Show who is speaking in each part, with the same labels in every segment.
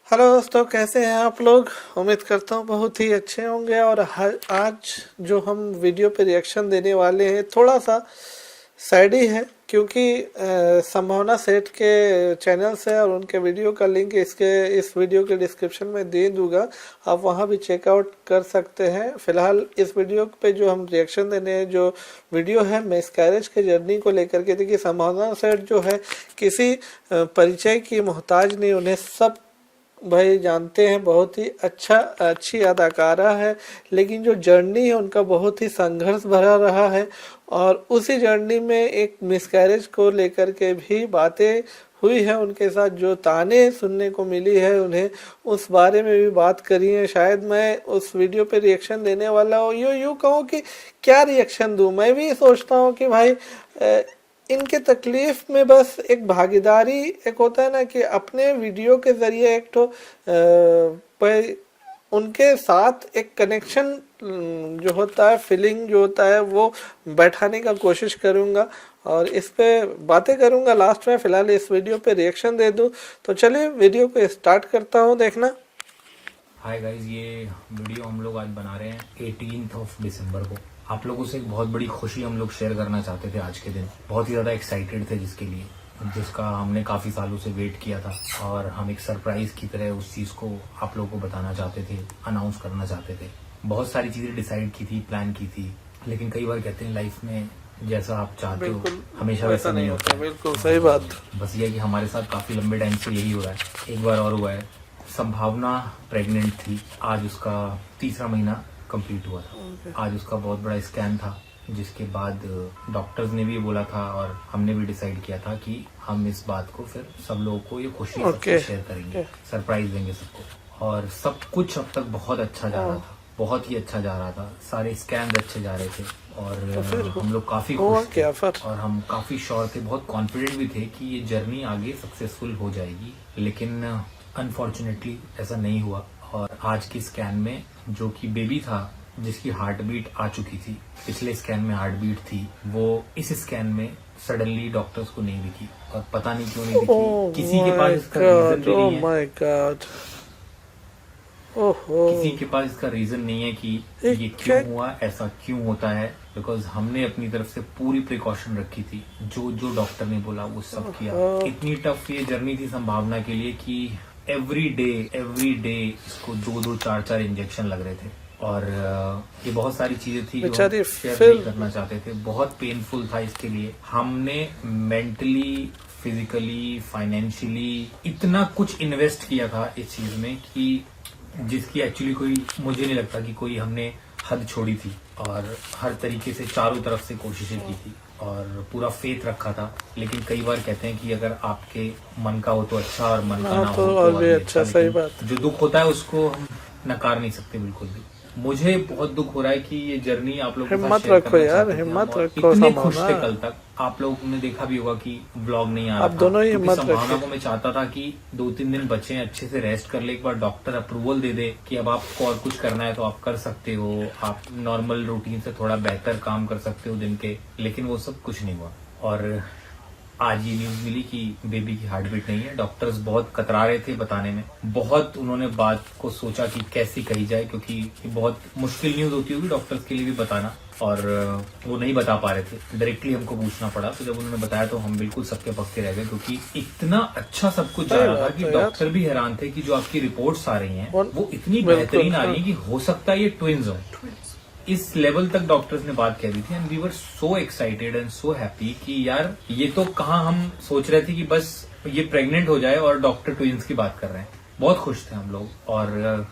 Speaker 1: Hello दोस्तों, कैसे हैं आप लोग। उम्मीद करता हूँ बहुत ही अच्छे होंगे। और आज जो हम वीडियो पे रिएक्शन देने वाले हैं थोड़ा सा सैड ही है, क्योंकि संभावना सेठ के चैनल से और उनके वीडियो का लिंक इस वीडियो के डिस्क्रिप्शन में दे दूंगा, आप वहां भी चेकआउट कर सकते हैं। फिलहाल इस वीडियो पे जो हम रिएक्शन देने हैं, जो वीडियो है मिसकैरेज के जर्नी को लेकर के, देखिए संभावना सेठ जो है किसी परिचय की मोहताज नहीं, उन्हें सब भाई जानते हैं, बहुत ही अच्छी अदाकारा है। लेकिन जो जर्नी है उनका बहुत ही संघर्ष भरा रहा है, और उसी जर्नी में एक मिसकैरेज को लेकर के भी बातें हुई है उनके साथ, जो ताने सुनने को मिली है उन्हें, उस बारे में भी बात करी है। शायद मैं उस वीडियो पे रिएक्शन देने वाला हूँ, यूँ कहूँ कि क्या रिएक्शन दूँ। मैं भी सोचता हूँ कि भाई इनके तकलीफ में बस एक भागीदारी, एक होता है ना कि अपने वीडियो के जरिए एक तो उनके साथ एक कनेक्शन जो होता है, फीलिंग जो होता है, वो बैठाने का कोशिश करूंगा और इस पे बातें करूंगा लास्ट में। फिलहाल इस वीडियो पे रिएक्शन दे दूं, तो चलिए वीडियो को स्टार्ट करता हूं देखना।
Speaker 2: हाय गाइज, ये वीडियो हम लोग आज बना रहे हैं 18 दिसंबर को। आप लोगों से एक बहुत बड़ी खुशी हम लोग शेयर करना चाहते थे आज के दिन। बहुत ही ज्यादा एक्साइटेड थे जिसके लिए, जिसका हमने काफी सालों से वेट किया था, और हम एक सरप्राइज की तरह उस चीज को आप लोगों को बताना चाहते थे, अनाउंस करना चाहते थे। बहुत सारी चीजें डिसाइड की थी, प्लान की थी, लेकिन कई बार कहते हैं लाइफ में जैसा आप चाहते हो हमेशा वैसा नहीं होता।
Speaker 1: बिल्कुल सही बात।
Speaker 2: बस ये कि हमारे साथ काफी लंबे टाइम से यही हो रहा है। एक बार और हुआ है, संभावना प्रेग्नेंट थी, आज उसका 3रा महीना कंप्लीट हुआ था। आज उसका बहुत बड़ा स्कैन था, जिसके बाद डॉक्टर्स ने भी बोला था और हमने भी डिसाइड किया था कि हम इस बात को फिर सब लोगों को ये खुशी शेयर करेंगे, सरप्राइज देंगे सबको। और सब कुछ अब तक बहुत अच्छा जा रहा था, बहुत ही अच्छा जा रहा था। सारे स्कैन अच्छे जा रहे थे और हम लोग काफी खुश थे और हम काफी श्योर थे, बहुत कॉन्फिडेंट भी थे कि ये जर्नी आगे सक्सेसफुल हो जाएगी। लेकिन अनफॉर्चुनेटली ऐसा नहीं हुआ। और आज के स्कैन में जो कि बेबी था, जिसकी हार्ट बीट आ चुकी थी, पिछले स्कैन में हार्ट बीट थी, वो इस स्कैन में सडनली डॉक्टर्स को नहीं दिखी। और पता नहीं क्यों नहीं दिखी, किसी के पास इसका रीजन भी नहीं है। किसी के पास इसका रीजन नहीं है कि ये क्यों हुआ, ऐसा क्यों होता है। बिकॉज हमने अपनी तरफ से पूरी प्रिकॉशन रखी थी, जो जो डॉक्टर ने बोला वो सब किया। इतनी टफ ये जर्नी थी संभावना के लिए कि एवरी डे इसको 2-2, 4-4 इंजेक्शन लग रहे थे। और ये बहुत सारी चीजें थी जो हम शेयर नहीं करना चाहते थे। बहुत पेनफुल था इसके लिए। हमने मेंटली, फिजिकली, फाइनेंशियली इतना कुछ इन्वेस्ट किया था इस चीज में कि जिसकी एक्चुअली कोई, मुझे नहीं लगता कि कोई हमने हद छोड़ी थी। और हर तरीके से चारों तरफ से कोशिशें की थी और पूरा फेथ रखा था। लेकिन कई बार कहते हैं कि अगर आपके मन का हो तो अच्छा, और मन का ना हो तो और भी अच्छा। सही बात। जो दुख होता है उसको हम नकार नहीं सकते बिल्कुल भी। मुझे बहुत दुख हो रहा है कि ये जर्नी आप लोगों के साथ शेयर करना यार, हिम्मत रखो। इतने खुश थे कल तक। आप लोगों ने देखा भी होगा कि व्लॉग नहीं आ रहा था, दोनों ही संभावना को मैं चाहता था कि 2-3 दिन बचे, अच्छे से रेस्ट कर ले, एक बार डॉक्टर अप्रूवल दे दे कि अब आपको और कुछ करना है तो आप कर सकते हो, आप नॉर्मल रूटीन से थोड़ा बेहतर काम कर सकते हो दिन के। लेकिन वो सब कुछ नहीं हुआ। और आज ये न्यूज मिली कि बेबी की हार्ट बीट नहीं है। डॉक्टर्स बहुत कतरा रहे थे बताने में, बहुत उन्होंने बात को सोचा कि कैसी कही जाए, क्योंकि ये बहुत मुश्किल न्यूज होती होगी डॉक्टर्स के लिए भी बताना। और वो नहीं बता पा रहे थे, डायरेक्टली हमको पूछना पड़ा। तो जब उन्होंने बताया तो हम बिल्कुल सबके पक्के रह गए, क्योंकि इतना अच्छा सब कुछ जा रहा था कि डॉक्टर भी हैरान थे कि जो आपकी रिपोर्ट्स आ रही हैं वो इतनी बेहतरीन आ रही है कि हो सकता है ये ट्विंस हो। इस लेवल तक डॉक्टर्स ने बात कह दी थी। And we were so excited and so happy कि यार ये तो कहाँ हम सोच रहे थे कि बस ये प्रेग्नेंट हो जाए और डॉक्टर ट्विंस की बात कर रहे हैं। बहुत खुश थे हम लोग। और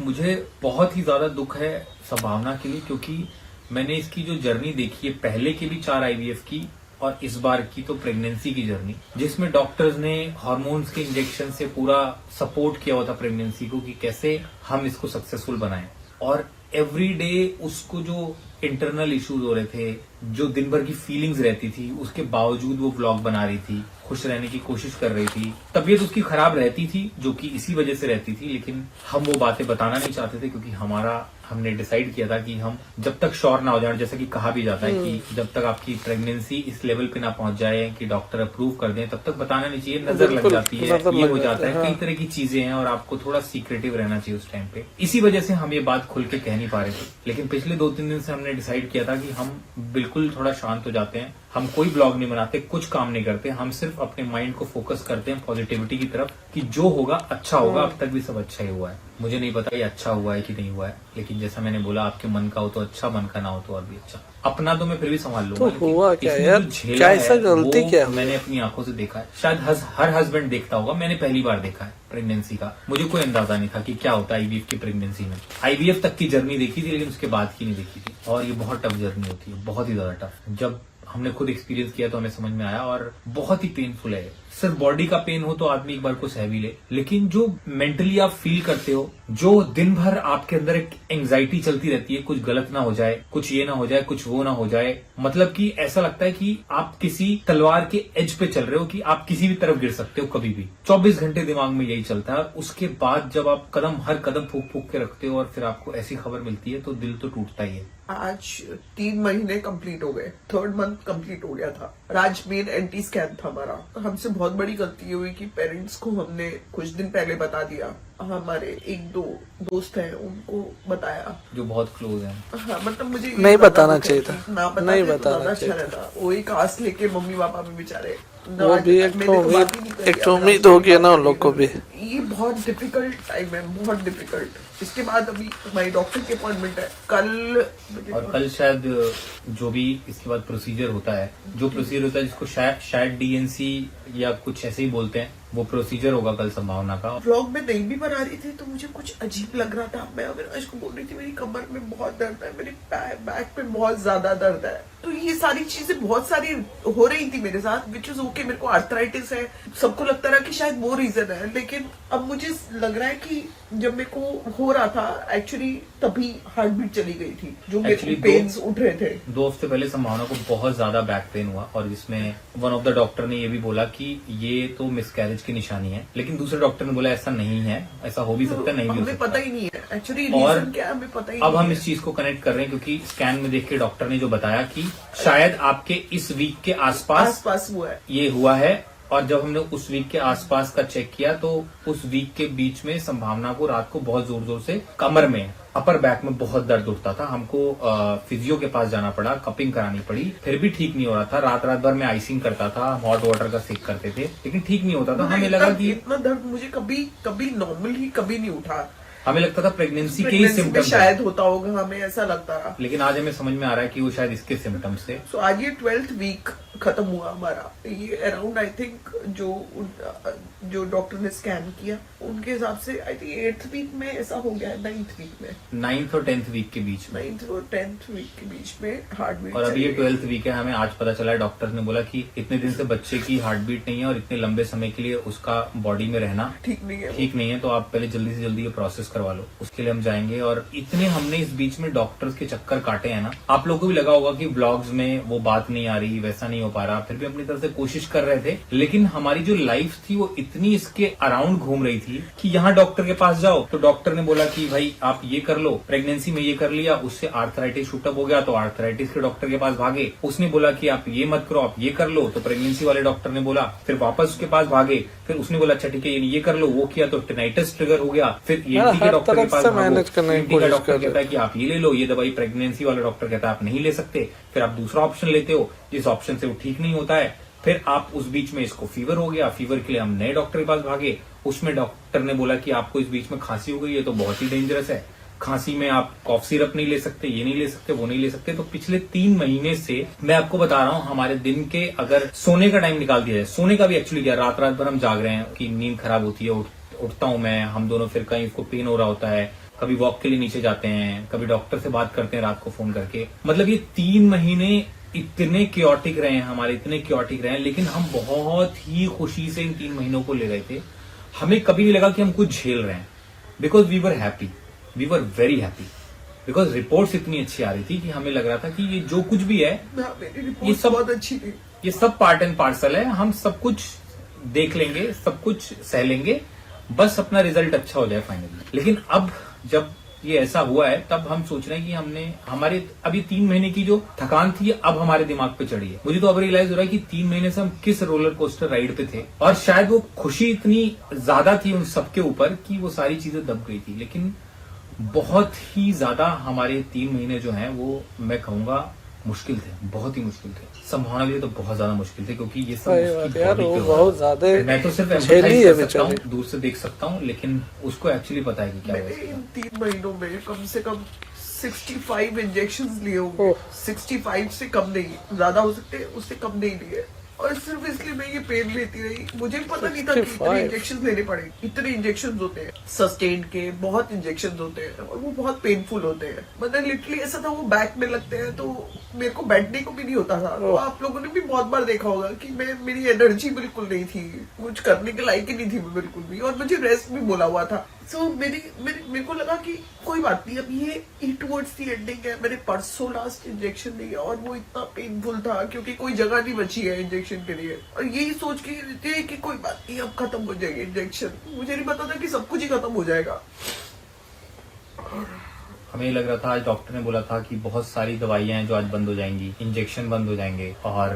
Speaker 2: मुझे बहुत ही ज्यादा दुख है संभावना के लिए, क्योंकि मैंने इसकी जो जर्नी देखी है, पहले की भी 4 IVF की और इस बार की तो प्रेगनेंसी की जर्नी, जिसमें डॉक्टर्स ने हार्मोन्स के इंजेक्शन से पूरा सपोर्ट किया हुआ था प्रेगनेंसी को कि कैसे हम इसको सक्सेसफुल बनाएं। और एवरी डे उसको जो इंटरनल इश्यूज हो रहे थे, जो दिन भर की फीलिंग्स रहती थी, उसके बावजूद वो व्लॉग बना रही थी, खुश रहने की कोशिश कर रही थी। तबीयत उसकी खराब रहती थी, जो कि इसी वजह से रहती थी, लेकिन हम वो बातें बताना नहीं चाहते थे, क्योंकि हमारा हमने डिसाइड किया था कि हम जब तक श्योर ना हो जाए, जैसा कि कहा भी जाता है कि जब तक आपकी प्रेगनेंसी इस लेवल पे ना पहुंच जाए कि डॉक्टर अप्रूव कर दें, तब तक बताना नहीं चाहिए। नजर लग जाती है, ये हो जाता है, कई तरह की चीजें हैं और आपको थोड़ा सीक्रेटिव रहना चाहिए उस टाइम पे। इसी वजह से हम ये बात खुल के कह नहीं पा रहे थे। लेकिन पिछले 2-3 दिन से हमने डिसाइड किया था कि हम बिल्कुल थोड़ा शांत हो जाते हैं, हम कोई ब्लॉग नहीं बनाते, कुछ काम नहीं करते, हम सिर्फ अपने माइंड को फोकस करते हैं पॉजिटिविटी की तरफ कि जो होगा अच्छा होगा। अब तक भी सब अच्छा ही हुआ है। मुझे नहीं पता ये अच्छा हुआ है कि नहीं हुआ है, लेकिन जैसा मैंने बोला, आपके मन का हो तो अच्छा, मन का ना हो तो और भी अच्छा। अपना तो मैं फिर भी संभाल लूंगा,
Speaker 1: तो हुआ क्या
Speaker 2: इसमें
Speaker 1: यार,
Speaker 2: जो झेला
Speaker 1: क्या ऐसा
Speaker 2: है,
Speaker 1: गलती
Speaker 2: वो
Speaker 1: क्या
Speaker 2: मैंने अपनी आंखों से देखा है। शायद हर हस्बैंड देखता होगा, मैंने पहली बार देखा है प्रेगनेंसी का। मुझे कोई अंदाजा नहीं था कि क्या होता है आईवीएफ की प्रेगनेंसी में। आईवीएफ तक की जर्नी देखी थी, लेकिन उसके बाद की नहीं देखी थी। और ये बहुत टफ जर्नी होती है, बहुत ही ज्यादा टफ। जब हमने खुद एक्सपीरियंस किया तो हमें समझ में आया, और बहुत ही पेनफुल है। सिर्फ बॉडी का पेन हो तो आदमी एक बार को सह भी ले, लेकिन जो मेंटली आप फील करते हो, जो दिन भर आपके अंदर एक एंग्जाइटी चलती रहती है, कुछ गलत ना हो जाए, कुछ ये ना हो जाए, कुछ वो ना हो जाए, मतलब कि ऐसा लगता है कि आप किसी तलवार के एज पे चल रहे हो कि आप किसी भी तरफ गिर सकते हो कभी भी। 24 घंटे दिमाग में यही चलता है। उसके बाद जब आप हर कदम फूक फूक के रखते हो और फिर आपको ऐसी खबर मिलती है तो दिल तो टूटता ही है।
Speaker 3: आज 3 महीने कंप्लीट हो गए, 3rd मंथ कंप्लीट हो गया था। आज मेन एंटी स्कैन था हमारा। हमसे बहुत बड़ी गलती हुई कि पेरेंट्स को हमने कुछ दिन पहले बता दिया। हमारे 1-2 दोस्त हैं, उनको बताया,
Speaker 2: जो बहुत क्लोज है।
Speaker 3: हाँ, मतलब मुझे ये
Speaker 1: नहीं
Speaker 3: ज्यादा
Speaker 1: बताना
Speaker 3: दुख है
Speaker 1: चाहिए
Speaker 3: कि
Speaker 1: था,
Speaker 3: ना बताते
Speaker 1: नहीं
Speaker 3: तो
Speaker 1: बताना
Speaker 3: ज्यादा अच्छा
Speaker 1: चाहिए
Speaker 3: रहता। वो एक आस लेके मम्मी पापा भी बेचारे,
Speaker 1: वो भी एक
Speaker 3: मैंने
Speaker 1: तो
Speaker 3: तो बात ही नहीं
Speaker 1: उम्मीद,
Speaker 3: करी,
Speaker 1: एक तो
Speaker 3: अब
Speaker 1: उम्मीद होगी है ना उन लोग को भी।
Speaker 3: ये बहुत डिफिकल्ट टाइम है, बहुत डिफिकल्ट। इसके बाद अभी हमारी डॉक्टर की अपॉइंटमेंट है कल,
Speaker 2: और कल शायद जो भी इसके बाद प्रोसीजर होता है, जो प्रोसीजर होता है जिसको शायद डीएनसी या कुछ ऐसे ही बोलते हैं, वो प्रोसीजर होगा कल संभावना का।
Speaker 3: व्लॉग में नहीं भी बना रही थी तो मुझे कुछ अजीब लग रहा था। मैं अविनाश को बोल रही थी मेरी कमर में बहुत दर्द है, मेरे बैक पे बहुत ज्यादा दर्द है। तो ये सारी चीजें बहुत सारी हो रही थी मेरे साथ, विच इज ओके। मेरे को आर्थराइटिस है, सबको लगता रहा कि शायद वो रीजन है, लेकिन अब मुझे लग रहा है कि जब मेरे को हो रहा था एक्चुअली तभी हार्ट बीट चली गई थी, जो मेरे पेन्स उठ रहे थे।
Speaker 2: 2 हफ्ते पहले संभावना को बहुत ज्यादा बैक पेन हुआ, और जिसमें वन ऑफ द डॉक्टर ने ये भी बोला कि ये तो मिसकैरेज की निशानी है, लेकिन दूसरे डॉक्टर ने बोला ऐसा नहीं है, ऐसा हो भी सकता है, नहीं भी हो
Speaker 3: हमें
Speaker 2: सकता।
Speaker 3: पता ही नहीं है एक्चुअली
Speaker 2: और
Speaker 3: रीजन क्या है, हमें पता ही
Speaker 2: अब
Speaker 3: नहीं
Speaker 2: हम
Speaker 3: है।
Speaker 2: इस चीज को कनेक्ट कर रहे हैं क्योंकि स्कैन में देख के डॉक्टर ने जो बताया कि शायद आपके इस वीक के आसपास
Speaker 3: हुआ है,
Speaker 2: ये हुआ है। और जब हमने उस वीक के आसपास का चेक किया तो उस वीक के बीच में संभावना को रात को बहुत जोर जोर से कमर में, अपर बैक में बहुत दर्द उठता था। हमको फिजियो के पास जाना पड़ा, कपिंग करानी पड़ी, फिर भी ठीक नहीं हो रहा था। रात भर में आइसिंग करता था, हॉट वाटर का सेक करते थे, लेकिन ठीक नहीं होता था। हमें लगा कि
Speaker 3: इतना दर्द मुझे कभी नॉर्मल ही कभी नहीं उठा।
Speaker 2: हमें लगता था प्रेगनेंसी के ही सिम्टम्स
Speaker 3: शायद होता होगा, हमें ऐसा लगता रहा,
Speaker 2: लेकिन आज हमें समझ में आ रहा है कि वो शायद इसके सिम्टम्स थे।
Speaker 3: सो आज ये 12th वीक खत्म हुआ हमारा। ये अराउंड आई थिंक जो डॉक्टर ने स्कैन किया उनके हिसाब से आई थिंक 8th वीक में ऐसा हो गया है, 9th वीक में,
Speaker 2: 9th और 10th वीक के बीच में,
Speaker 3: 9th और 10th वीक के बीच में हार्ट बीट।
Speaker 2: और अभी ये 12th वीक है। हमें आज पता चला है, डॉक्टर ने बोला कि इतने दिन से बच्चे की हार्ट बीट नहीं है और इतने लंबे समय के लिए उसका बॉडी में रहना
Speaker 3: ठीक नहीं है,
Speaker 2: तो आप पहले जल्दी से जल्दी ये प्रोसेस करवा लो। उसके लिए हम जाएंगे। और इतने हमने इस बीच में डॉक्टर्स के चक्कर काटे हैं ना, आप लोगों को भी लगा होगा कि ब्लॉग्स में वो बात नहीं आ रही, वैसा नहीं हो पा रहा, फिर भी अपनी तरफ से कोशिश कर रहे थे। लेकिन हमारी जो लाइफ थी वो इतनी इसके अराउंड घूम रही थी कि यहाँ डॉक्टर के पास जाओ तो डॉक्टर ने बोला कि भाई आप ये कर लो, प्रेगनेंसी में ये कर लिया, उससे आर्थराइटिस शूटअप हो गया तो आर्थराइटिस के डॉक्टर के पास भागे, उसने बोला कि आप ये मत करो, आप ये कर लो, तो प्रेगनेंसी वाले डॉक्टर ने बोला, फिर वापस उसके पास भागे, फिर उसने बोला अच्छा ठीक है ये कर लो, वो किया तो टेनाइटिस ट्रिगर हो गया, फिर ईएनटी के डॉक्टर के पास भागो, ईएनटी का डॉक्टर कहता है कि आप ये ले लो, ये दवाई, प्रेगनेंसी वाला डॉक्टर कहता है आप नहीं ले सकते, फिर आप दूसरा ऑप्शन लेते हो, जिस ऑप्शन से वो ठीक नहीं होता है, फिर आप उस बीच में इसको फीवर हो गया, फीवर के लिए हम नए डॉक्टर के पास भागे, उसमें डॉक्टर ने बोला कि आपको इस बीच में खांसी हो गई है तो बहुत ही डेंजरस है, खांसी में आप कॉफ सिरप नहीं ले सकते, ये नहीं ले सकते, वो नहीं ले सकते। तो पिछले 3 महीने से मैं आपको बता रहा हूँ, हमारे दिन के अगर सोने का टाइम निकाल दिया जाए, सोने का भी एक्चुअली क्या, रात भर हम जाग रहे हैं कि नींद खराब होती है, उठता हूँ मैं, हम दोनों, फिर कहीं उसको पेन हो रहा होता है, कभी वॉक के लिए नीचे जाते हैं, कभी डॉक्टर से बात करते हैं रात को फोन करके। मतलब ये 3 महीने इतने क्योटिक रहे हैं हमारे, इतने क्योटिक रहे हैं, लेकिन हम बहुत ही खुशी से इन 3 महीनों को ले रहे थे। हमें कभी नहीं लगा कि हम कुछ झेल रहे हैं, because we were happy, we were very happy, because reports इतनी अच्छी आ रही थी कि हमें लग रहा था कि ये जो कुछ भी है
Speaker 3: ये सब बहुत अच्छी थी,
Speaker 2: ये सब पार्ट एंड पार्सल है, हम सब कुछ देख लेंगे, सब कुछ सह लेंगे, बस अपना रिजल्ट अच्छा हो जाए फाइनली। लेकिन अब जब ये ऐसा हुआ है, तब हम सोच रहे हैं कि हमने हमारे अभी 3 महीने की जो थकान थी अब हमारे दिमाग पे चढ़ी है। मुझे तो अब रियलाइज हो रहा है कि 3 महीने से हम किस रोलर कोस्टर राइड पे थे, और शायद वो खुशी इतनी ज्यादा थी उन सबके ऊपर कि वो सारी चीजें दब गई थी। लेकिन बहुत ही ज्यादा हमारे 3 महीने जो हैं वो मैं कहूंगा मुश्किल थे, बहुत ही मुश्किल थे। संभालने के लिए तो बहुत ज्यादा मुश्किल थे, क्योंकि ये सब उसकी
Speaker 1: यार
Speaker 2: body
Speaker 1: वो
Speaker 2: पे हो
Speaker 1: बहुत
Speaker 2: रहा है।
Speaker 1: ज्यादा
Speaker 2: मैं तो सिर्फ
Speaker 1: झेली
Speaker 2: एम्पैथाइज
Speaker 1: है
Speaker 2: कर सकता
Speaker 1: बेचारी।
Speaker 2: हूँ, दूर से देख सकता हूँ, लेकिन उसको एक्चुअली पता है कि क्या हुआ
Speaker 3: मैंने
Speaker 2: इसके
Speaker 3: इन
Speaker 2: साथ।
Speaker 3: 3 महीनों में कम से कम 65 इंजेक्शंस लिए होंगे।
Speaker 1: ओह।
Speaker 3: 65 से कम नहीं, ज्यादा हो सकते हैं, उससे कम नहीं लिए। और सिर्फ इसलिए मैं ये पेन लेती रही। मुझे पता नहीं था कि इतने
Speaker 1: 65
Speaker 3: इंजेक्शन लेने पड़ेंगे। इतने इंजेक्शन होते हैं सस्टेन के, बहुत इंजेक्शन होते हैं और वो बहुत पेनफुल होते हैं। मतलब लिटरली ऐसा था, वो बैक में लगते हैं तो मेरे को बैठने को भी नहीं होता था। तो आप लोगों ने भी बहुत बार देखा होगा कि मेरी एनर्जी बिल्कुल नहीं थी, कुछ करने के लायक ही नहीं थी मैं बिल्कुल भी, और मुझे रेस्ट भी बोला हुआ था। सो मेरे को लगा कि कोई बात नहीं, अब ये टुवर्ड्स दी एंडिंग है। मैंने परसों लास्ट इंजेक्शन लिया और वो इतना पेनफुल था क्योंकि कोई जगह नहीं बची है इंजेक्शन के लिए, और यही सोच के थे कि कोई बात नहीं, अब खत्म हो जाएगी इंजेक्शन। मुझे नहीं पता था कि सब कुछ ही खत्म हो जाएगा।
Speaker 2: हमें लग रहा था, आज डॉक्टर ने बोला था कि बहुत सारी दवाइयां हैं जो आज बंद हो जाएंगी, इंजेक्शन बंद हो जाएंगे, और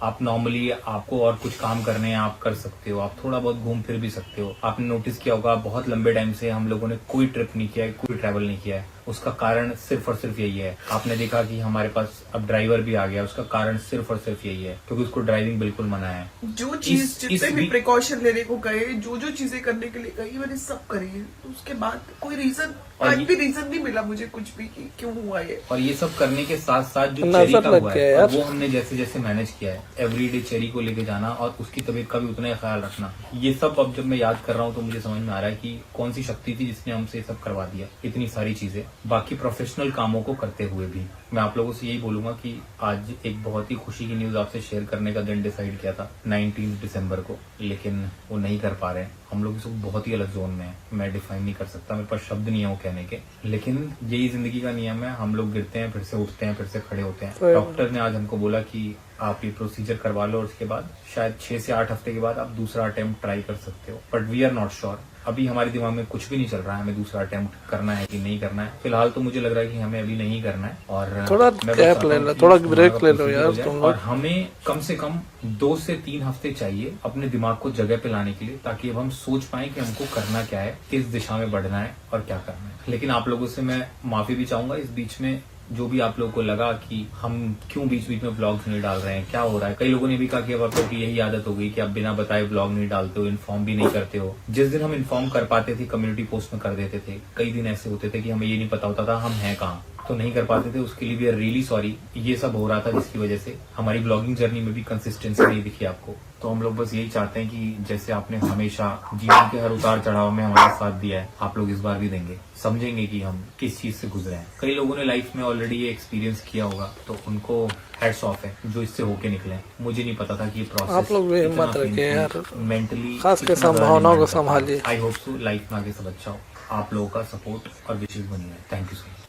Speaker 2: आप नॉर्मली आपको और कुछ काम करने हैं आप कर सकते हो, आप थोड़ा बहुत घूम फिर भी सकते हो। आपने नोटिस किया होगा बहुत लंबे टाइम से हम लोगों ने कोई ट्रिप नहीं किया है, कोई ट्रैवल नहीं किया है। उसका कारण सिर्फ और सिर्फ यही है। आपने देखा कि हमारे पास अब ड्राइवर भी आ गया, उसका कारण सिर्फ और सिर्फ यही है क्योंकि उसको ड्राइविंग बिल्कुल मना है।
Speaker 3: जो चीज जितने भी प्रिकॉशन लेने को गए, जो चीजें करने के लिए कही, मैंने सब करी। तो उसके बाद कोई रीजन, आज भी रीजन नहीं मिला मुझे कुछ भी कि क्यों हुआ ये।
Speaker 2: और ये सब करने के साथ साथ जो
Speaker 1: नजर
Speaker 2: चेरी का
Speaker 1: लग
Speaker 2: हुआ
Speaker 1: गया
Speaker 2: है,
Speaker 1: यार।
Speaker 2: और वो हमने जैसे जैसे मैनेज किया है, एवरीडे चेरी को लेके जाना और उसकी तबीयत का भी उतना ही ख्याल रखना, ये सब अब जब मैं याद कर रहा हूँ तो मुझे समझ में आ रहा है कि कौन सी शक्ति थी जिसने हमसे ये सब करवा दिया, इतनी सारी चीजें, बाकी प्रोफेशनल कामों को करते हुए भी। मैं आप लोगों से यही बोलूंगा कि आज एक बहुत ही खुशी की न्यूज आपसे शेयर करने का दिन डिसाइड किया था 19 दिसंबर को, लेकिन वो नहीं कर पा रहे हैं। हम लोग इस वक्त बहुत ही अलग जोन में है, मैं डिफाइन नहीं कर सकता, मेरे पास शब्द नहीं है वो कहने के, लेकिन यही जिंदगी का नियम है। हम लोग गिरते हैं, फिर से उठते हैं, फिर से खड़े होते हैं। डॉक्टर ने आज हमको बोला कि आप ये प्रोसीजर करवा लो और उसके बाद शायद 6 से 8 हफ्ते के बाद आप दूसरा अटेम्प्ट ट्राई कर सकते हो, but we are not sure. अभी हमारे दिमाग में कुछ भी नहीं चल रहा है हमें दूसरा अटेम्प्ट करना है कि नहीं करना है। फिलहाल तो मुझे लग रहा है कि हमें अभी नहीं करना है, और
Speaker 1: थोड़ा
Speaker 2: मैं
Speaker 1: गैप ले लो, थोड़ा ब्रेक ले लो यार तुम
Speaker 2: और
Speaker 1: लोग।
Speaker 2: हमें कम से कम 2 से 3 हफ्ते चाहिए अपने दिमाग को जगह पे लाने के लिए, ताकि अब हम सोच पाए कि हमको करना क्या है, किस दिशा में बढ़ना है और क्या करना है। लेकिन आप लोगों से मैं माफी भी चाहूंगा इस बीच में, जो भी आप लोगों को लगा कि हम क्यों बीच बीच में व्लॉग्स नहीं डाल रहे हैं, क्या हो रहा है। कई लोगों ने भी कहा कि अब आप लोगों की यही आदत हो गई कि आप बिना बताए व्लॉग नहीं डालते हो, इन्फॉर्म भी नहीं करते हो। जिस दिन हम इन्फॉर्म कर पाते थे कम्युनिटी पोस्ट में कर देते थे, कई दिन ऐसे होते थे कि हमें ये नहीं पता होता था हम हैं कहाँ, तो नहीं कर पाते थे। उसके लिए भी आर रियली सॉरी। ये सब हो रहा था जिसकी वजह से हमारी ब्लॉगिंग जर्नी में भी कंसिस्टेंसी नहीं दिखी आपको। तो हम लोग बस यही चाहते हैं कि जैसे आपने हमेशा जीवन के हर उतार चढ़ाव में हमारा साथ दिया है, आप लोग इस बार भी देंगे, समझेंगे कि हम किस चीज से गुजरे हैं। कई लोगों ने लाइफ में ऑलरेडी ये एक्सपीरियंस किया होगा, तो उनको हैट्स ऑफ है जो इससे होके निकले। मुझे नहीं पता था कि ये प्रोसेस
Speaker 1: आप लोग भी हिम्मत रखिए यार,
Speaker 2: मेंटली,
Speaker 1: खास के संभावनाओं को संभालिए।
Speaker 2: आई होप सो लाइफ में आगे सब अच्छा हो। आप लोगों का सपोर्ट और विशेष बनी है। Thank you so much.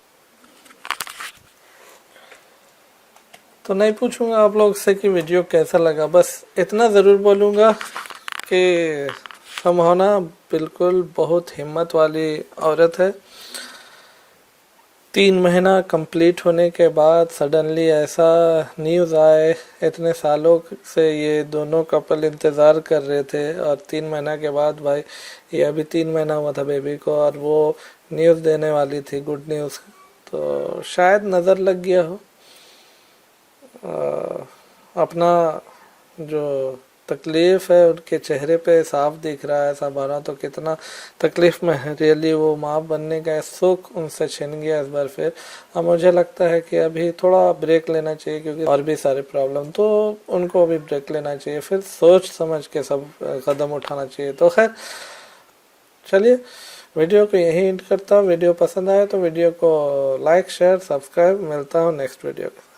Speaker 1: तो नहीं पूछूंगा आप लोग से कि वीडियो कैसा लगा, बस इतना ज़रूर बोलूँगा कि संभावना बिल्कुल बहुत हिम्मत वाली औरत है। 3 महीना कंप्लीट होने के बाद सडनली ऐसा न्यूज़ आए, इतने सालों से ये दोनों कपल इंतज़ार कर रहे थे, और 3 महीना के बाद भाई ये अभी 3 महीना हुआ था बेबी को, और वो न्यूज़ देने वाली थी, गुड न्यूज़। तो शायद नज़र लग गया हो, अपना जो तकलीफ है उनके चेहरे पे साफ दिख रहा है। संभावना तो कितना तकलीफ में है, रियली वो माँ बनने का सुख उनसे छिन गया इस बार फिर। अब मुझे लगता है कि अभी थोड़ा ब्रेक लेना चाहिए, क्योंकि और भी सारे प्रॉब्लम, तो उनको अभी ब्रेक लेना चाहिए, फिर सोच समझ के सब कदम उठाना चाहिए। तो खैर चलिए वीडियो को यहीं एंड करता हूँ। वीडियो पसंद आए तो वीडियो को लाइक शेयर सब्सक्राइब, मिलता हूँ नेक्स्ट वीडियो में।